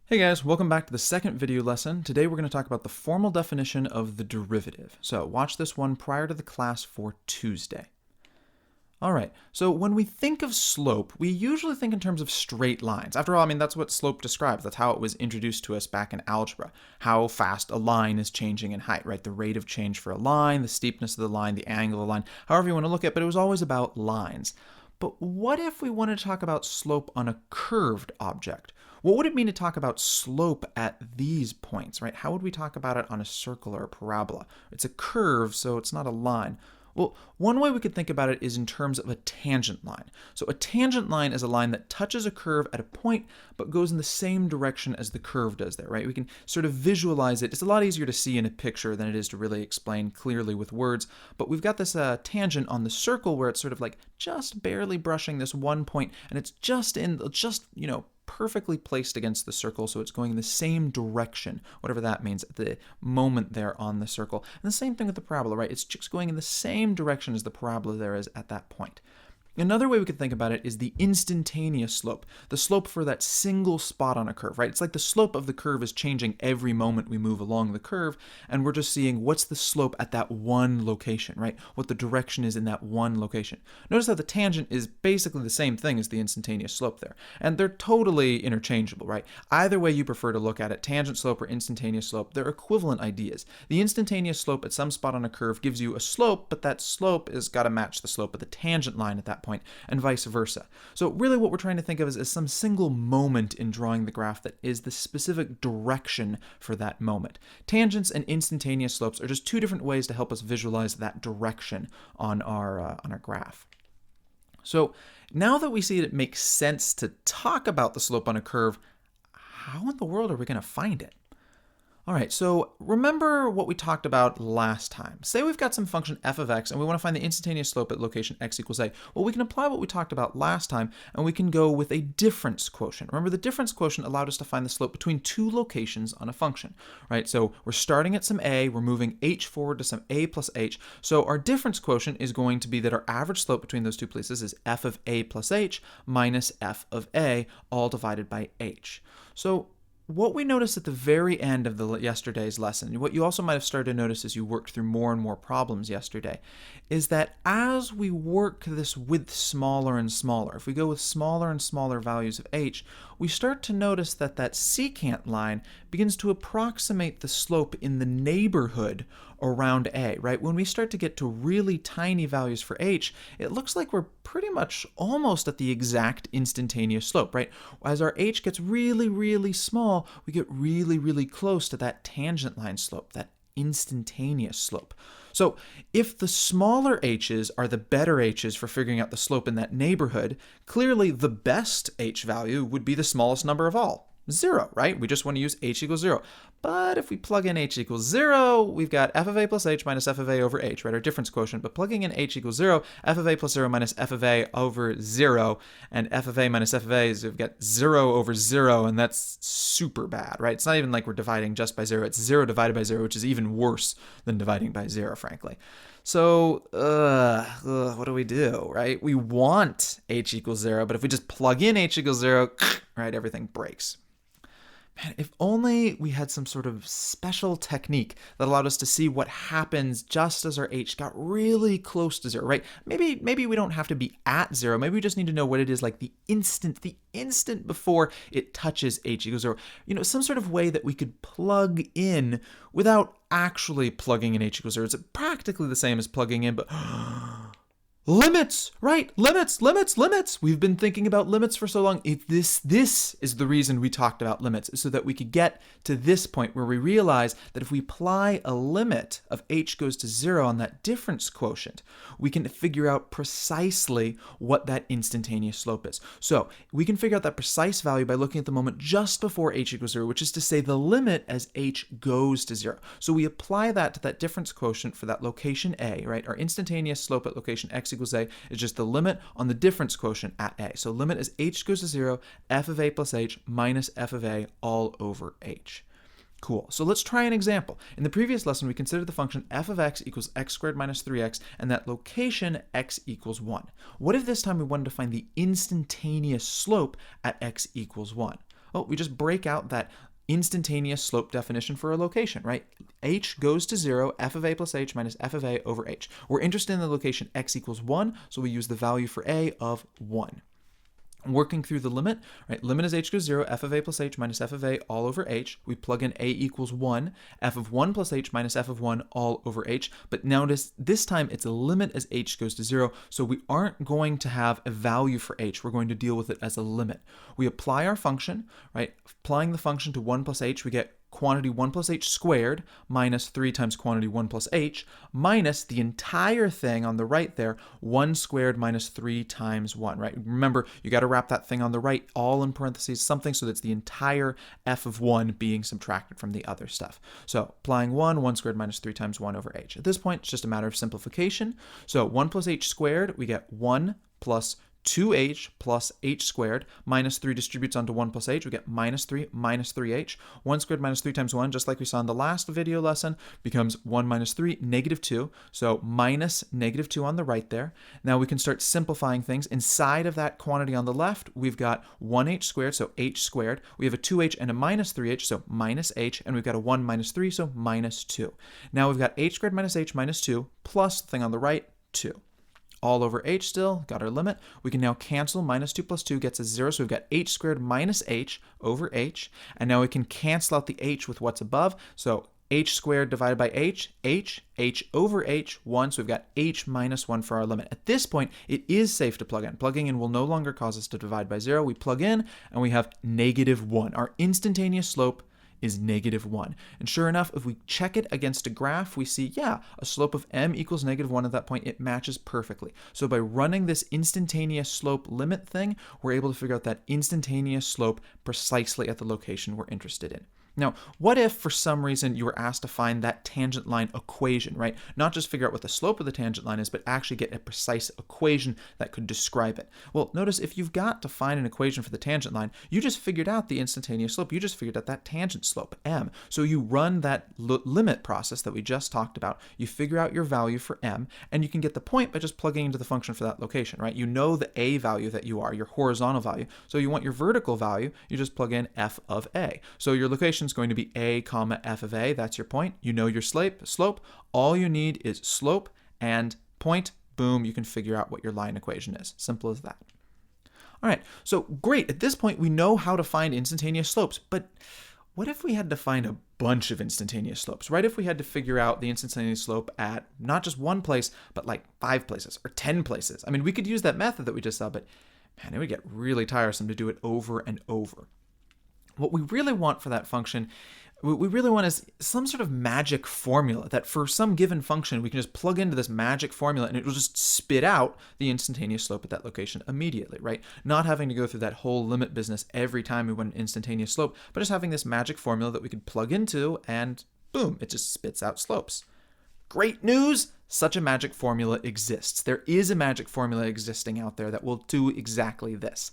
Hey guys, welcome back to the second video lesson. Today we're going to talk about the formal definition of the derivative. So watch this one prior to the class for Tuesday. Alright, so when we think of slope, we usually think in terms of straight lines. After all, that's what slope describes. That's how it was introduced to us back in algebra. How fast a line is changing in height, right? The rate of change for a line, the steepness of the line, the angle of the line, however you want to look at it, but it was always about lines. But what if we want to talk about slope on a curved object? What would it mean to talk about slope at these points, right? How would we talk about it on a circle or a parabola? It's a curve, so it's not a line. Well, one way we could think about it is in terms of a tangent line. So a tangent line is a line that touches a curve at a point, but goes in the same direction as the curve does there, right? We can sort of visualize it. It's a lot easier to see in a picture than it is to really explain clearly with words. But we've got this tangent on the circle where it's sort of like just barely brushing this one point, and it's just perfectly placed against the circle, so it's going in the same direction, whatever that means, at the moment there on the circle. And the same thing with the parabola, right? It's just going in the same direction as the parabola there is at that point. Another way we could think about it is the instantaneous slope, the slope for that single spot on a curve, right? It's like the slope of the curve is changing every moment we move along the curve, and we're just seeing what's the slope at that one location, right? What the direction is in that one location. Notice how the tangent is basically the same thing as the instantaneous slope there, and they're totally interchangeable, right? Either way you prefer to look at it, tangent slope or instantaneous slope, they're equivalent ideas. The instantaneous slope at some spot on a curve gives you a slope, but that slope has got to match the slope of the tangent line at that point, and vice versa. So really what we're trying to think of is some single moment in drawing the graph that is the specific direction for that moment. Tangents and instantaneous slopes are just two different ways to help us visualize that direction on our graph. So now that we see it makes sense to talk about the slope on a curve, how in the world are we going to find it? All right, so remember what we talked about last time. Say we've got some function f of x and we want to find the instantaneous slope at location x equals a. Well, we can apply what we talked about last time and we can go with a difference quotient. Remember, the difference quotient allowed us to find the slope between two locations on a function, right? So we're starting at some a, we're moving h forward to some a plus h. So our difference quotient is going to be that our average slope between those two places is f of a plus h minus f of a, all divided by h. So what we noticed at the very end of yesterday's lesson, what you also might have started to notice as you worked through more and more problems yesterday, is that as we work this with smaller and smaller, if we go with smaller and smaller values of h, we start to notice that that secant line begins to approximate the slope in the neighborhood around a, right? When we start to get to really tiny values for h, it looks like we're pretty much almost at the exact instantaneous slope, right? As our h gets really, really small, we get really, really close to that tangent line slope, that instantaneous slope. So if the smaller h's are the better h's for figuring out the slope in that neighborhood, clearly the best h value would be the smallest number of all, 0, right? We just want to use h equals 0. But if we plug in h equals 0, we've got f of a plus h minus f of a over h, right? Our difference quotient. But plugging in h equals 0, f of a plus 0 minus f of a over 0, and f of a minus f of a is we've got 0 over 0, and that's super bad, right? It's not even like we're dividing just by 0. It's 0 divided by 0, which is even worse than dividing by 0, frankly. So, what do we do, right? We want h equals 0, but if we just plug in h equals 0, right, everything breaks. Man, if only we had some sort of special technique that allowed us to see what happens just as our h got really close to 0, right? Maybe we don't have to be at 0. Maybe we just need to know what it is like the instant before it touches h equals 0. Some sort of way that we could plug in without actually plugging in h equals 0. It's practically the same as plugging in, but limits, right? Limits. We've been thinking about limits for so long. This is the reason we talked about limits, so that we could get to this point where we realize that if we apply a limit of h goes to 0 on that difference quotient, we can figure out precisely what that instantaneous slope is. So we can figure out that precise value by looking at the moment just before h equals 0, which is to say the limit as h goes to 0. So we apply that to that difference quotient for that location a, right? Our instantaneous slope at location x equals a is just the limit on the difference quotient at a. So limit as h goes to 0, f of a plus h minus f of a all over h. Cool. So let's try an example. In the previous lesson, we considered the function f of x equals x squared minus 3x, and that location x equals 1. What if this time we wanted to find the instantaneous slope at x equals 1? Well, we just break out that instantaneous slope definition for a location, right? H goes to 0, f of a plus h minus f of a over h. We're interested in the location x equals 1, so we use the value for a of 1. Working through the limit, right? Limit as h goes 0, f of a plus h minus f of a all over h. We plug in a equals 1, f of 1 plus h minus f of 1 all over h. But notice this time it's a limit as h goes to 0, so we aren't going to have a value for h. We're going to deal with it as a limit. We apply our function, right? Applying the function to 1 plus h, we get quantity 1 plus h squared minus 3 times quantity 1 plus h minus the entire thing on the right there, 1 squared minus 3 times 1, right? Remember, you got to wrap that thing on the right all in parentheses something, so that's the entire f of 1 being subtracted from the other stuff. So applying 1 squared minus 3 times 1 over h. At this point, it's just a matter of simplification. So 1 plus h squared, we get 1 plus 2h plus h squared minus 3 distributes onto 1 plus h. We get minus 3h. 1 squared minus 3 times 1, just like we saw in the last video lesson, becomes 1 minus 3, negative 2. So minus negative 2 on the right there. Now we can start simplifying things. Inside of that quantity on the left, we've got 1h squared, so h squared. We have a 2h and a minus 3h, so minus h. And we've got a 1 minus 3, so minus 2. Now we've got h squared minus h minus 2 plus the thing on the right, 2. All over h still, got our limit. We can now cancel. Minus 2 plus 2 gets us 0, so we've got h squared minus h over h. And now we can cancel out the h with what's above. So h squared divided by h over h, 1. So we've got h minus 1 for our limit. At this point, it is safe to plug in. Plugging in will no longer cause us to divide by 0. We plug in, and we have negative 1. Our instantaneous slope is negative 1. And sure enough, if we check it against a graph, we see, yeah, a slope of m equals negative 1 at that point. It matches perfectly. So by running this instantaneous slope limit thing, we're able to figure out that instantaneous slope precisely at the location we're interested in. Now, what if for some reason you were asked to find that tangent line equation, right? Not just figure out what the slope of the tangent line is, but actually get a precise equation that could describe it. Well, notice if you've got to find an equation for the tangent line, you just figured out the instantaneous slope. You just figured out that tangent slope, m. So you run that limit process that we just talked about. You figure out your value for m, and you can get the point by just plugging into the function for that location, right? You know the a value that you are, your horizontal value. So you want your vertical value, you just plug in f of a. So your location is going to be a comma f of a. That's your point. You know your slope. All you need is slope and point. Boom, you can figure out what your line equation is. Simple as that. All right, so great. At this point, we know how to find instantaneous slopes, but what if we had to find a bunch of instantaneous slopes, right? If we had to figure out the instantaneous slope at not just one place, but like 5 places or 10 places. I mean, we could use that method that we just saw, but man, it would get really tiresome to do it over and over. What we really want for that function, what we really want is some sort of magic formula that for some given function, we can just plug into this magic formula and it will just spit out the instantaneous slope at that location immediately, right? Not having to go through that whole limit business every time we want an instantaneous slope, but just having this magic formula that we could plug into and boom, it just spits out slopes. Great news! Such a magic formula exists. There is a magic formula existing out there that will do exactly this.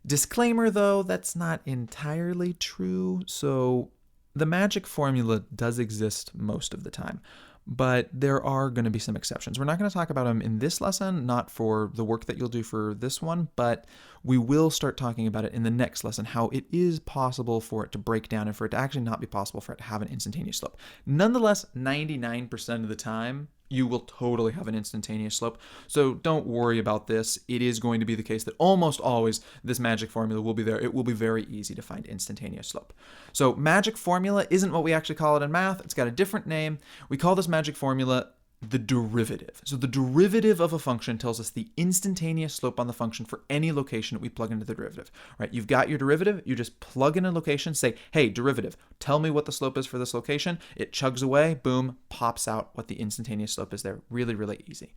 Disclaimer though, that's not entirely true. So the magic formula does exist most of the time, but there are going to be some exceptions. We're not going to talk about them in this lesson, not for the work that you'll do for this one, but we will start talking about it in the next lesson, how it is possible for it to break down and for it to actually not be possible for it to have an instantaneous slope. Nonetheless, 99% of the time, you will totally have an instantaneous slope. So don't worry about this. It is going to be the case that almost always this magic formula will be there. It will be very easy to find instantaneous slope. So magic formula isn't what we actually call it in math. It's got a different name. We call this magic formula the derivative. So the derivative of a function tells us the instantaneous slope on the function for any location that we plug into the derivative, right? You've got your derivative, you just plug in a location, say, hey, derivative, tell me what the slope is for this location. It chugs away, boom, pops out what the instantaneous slope is there. Really, really easy.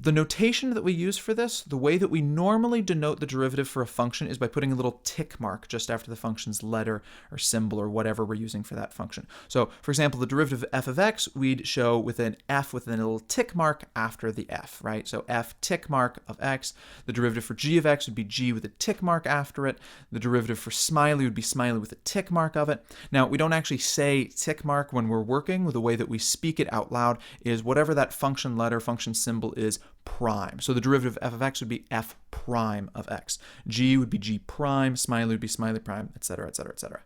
The notation that we use for this, the way that we normally denote the derivative for a function is by putting a little tick mark just after the function's letter or symbol or whatever we're using for that function. So, for example, the derivative of f of x, we'd show with an f with a little tick mark after the f, right? So f tick mark of x. The derivative for g of x would be g with a tick mark after it. The derivative for smiley would be smiley with a tick mark of it. Now, we don't actually say tick mark when we're working. The way that we speak it out loud is whatever that function letter, function symbol is, prime. So the derivative of f of x would be f prime of x. G would be g prime, smiley would be smiley prime, etc., etc., etc.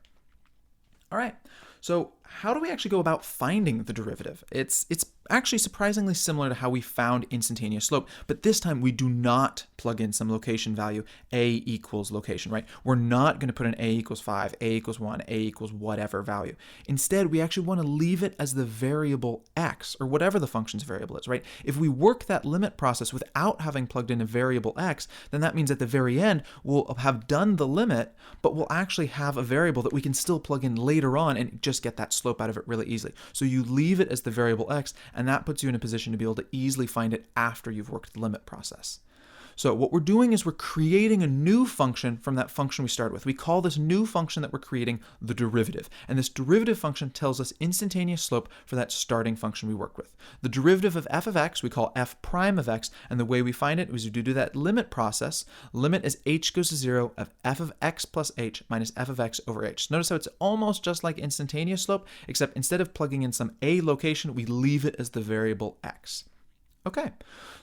All right, so how do we actually go about finding the derivative? It's actually surprisingly similar to how we found instantaneous slope, but this time we do not plug in some location value, a equals location, right? We're not going to put in a equals 5, a equals 1, a equals whatever value. Instead, we actually want to leave it as the variable x, or whatever the function's variable is, right? If we work that limit process without having plugged in a variable x, then that means at the very end, we'll have done the limit, but we'll actually have a variable that we can still plug in later on and just get that slope out of it really easily. So you leave it as the variable x, and that puts you in a position to be able to easily find it after you've worked the limit process. So what we're doing is we're creating a new function from that function we started with. We call this new function that we're creating the derivative. And this derivative function tells us instantaneous slope for that starting function we worked with. The derivative of f of x we call f prime of x, and the way we find it is we do that limit process. Limit as h goes to 0 of f of x plus h minus f of x over h. Notice how it's almost just like instantaneous slope, except instead of plugging in some a location, we leave it as the variable x. Okay,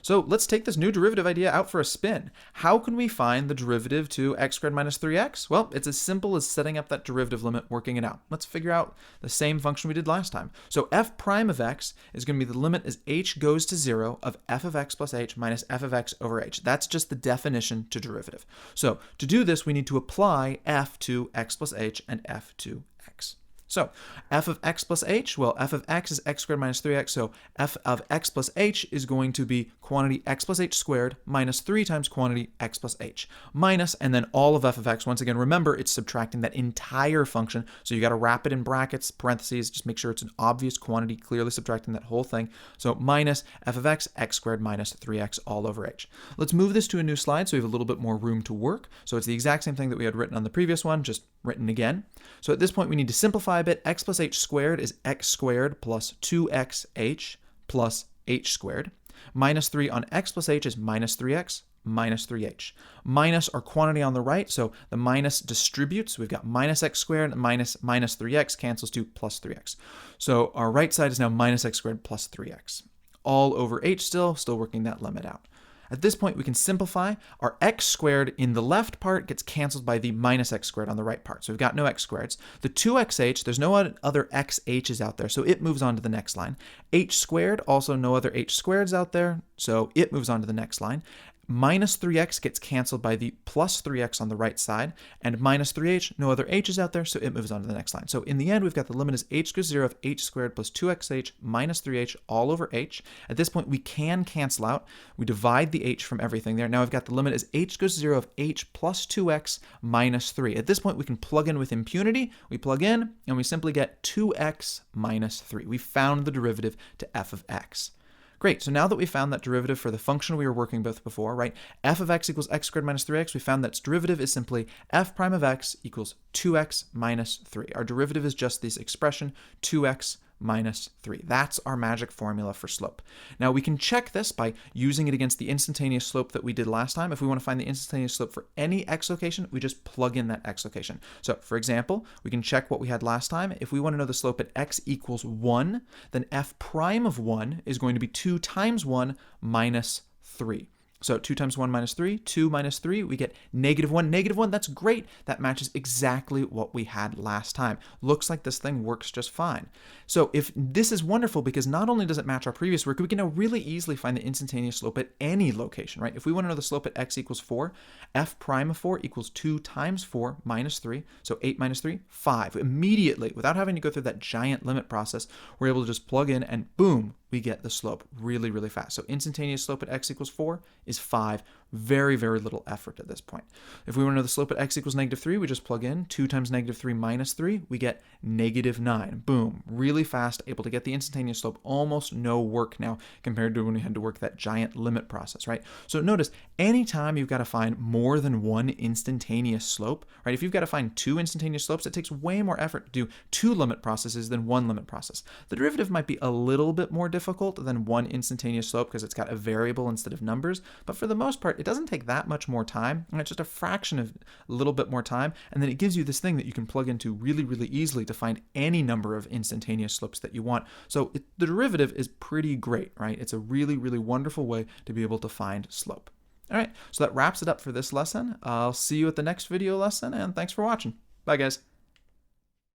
so let's take this new derivative idea out for a spin. How can we find the derivative to x squared minus 3x? Well, it's as simple as setting up that derivative limit, working it out. Let's figure out the same function we did last time. So f prime of x is going to be the limit as h goes to 0 of f of x plus h minus f of x over h. That's just the definition to derivative. So to do this, we need to apply f to x plus h and f to x. So f of x plus h, well, f of x is x squared minus 3x, so f of x plus h is going to be quantity x plus h squared minus 3 times quantity x plus h, minus, and then all of f of x. Once again, remember, it's subtracting that entire function, so you got to wrap it in brackets, parentheses, just make sure it's an obvious quantity, clearly subtracting that whole thing. So minus f of x, x squared minus 3x all over h. Let's move this to a new slide so we have a little bit more room to work. So it's the exact same thing that we had written on the previous one, just written again. So at this point, we need to simplify a bit. X plus h squared is x squared plus 2xh plus h squared. Minus 3 on x plus h is minus 3x minus 3h. Minus our quantity on the right, so the minus distributes. We've got minus x squared minus 3x cancels to plus 3x. So our right side is now minus x squared plus 3x. All over h still working that limit out. At this point, we can simplify. Our x squared in the left part gets canceled by the minus x squared on the right part. So we've got no x squareds. The 2xh, there's no other xh's out there, so it moves on to the next line. H squared, also no other h squareds out there, so it moves on to the next line. Minus 3x gets canceled by the plus 3x on the right side, and minus 3h, no other h's out there, so it moves on to the next line. So in the end, we've got the limit as h goes 0 of h squared plus 2xh minus 3h all over h. At this point, we can cancel out. We divide the h from everything there. Now we've got the limit as h goes 0 of h plus 2x minus 3. At this point, we can plug in with impunity. We plug in, and we simply get 2x minus 3. We found the derivative to f of x. Great, so now that we found that derivative for the function we were working with before, right, f of x equals x squared minus 3x, we found that its derivative is simply f prime of x equals 2x minus 3. Our derivative is just this expression, 2x minus 3. That's our magic formula for slope. Now we can check this by using it against the instantaneous slope that we did last time. If we want to find the instantaneous slope for any x location, we just plug in that x location. So for example, we can check what we had last time. If we want to know the slope at x equals 1, then f prime of 1 is going to be 2 times 1 minus 3. So 2 times 1 minus 3, 2 minus 3, we get negative 1. Negative 1, that's great. That matches exactly what we had last time. Looks like this thing works just fine. So if this is wonderful because not only does it match our previous work, we can now really easily find the instantaneous slope at any location, right? If we want to know the slope at x equals 4, f prime of 4 equals 2 times 4 minus 3. So 8 minus 3, 5. Immediately, without having to go through that giant limit process, we're able to just plug in and boom, we get the slope really, really fast. So instantaneous slope at x equals 4 is 5. Very, very little effort at this point. If we want to know the slope at x equals negative 3, we just plug in 2 times negative 3 minus 3. We get negative 9. Boom. Really fast, able to get the instantaneous slope. Almost no work now compared to when we had to work that giant limit process, right? So notice, anytime you've got to find more than one instantaneous slope, right? If you've got to find 2 instantaneous slopes, it takes way more effort to do 2 limit processes than 1 limit process. The derivative might be a little bit more difficult than 1 instantaneous slope because it's got a variable instead of numbers, but for the most part, it doesn't take that much more time, and it's just a fraction of a little bit more time, and then it gives you this thing that you can plug into really, really easily to find any number of instantaneous slopes that you want. So the derivative is pretty great, right? It's a really, really wonderful way to be able to find slope. All right, so that wraps it up for this lesson. I'll see you at the next video lesson, and thanks for watching. Bye, guys.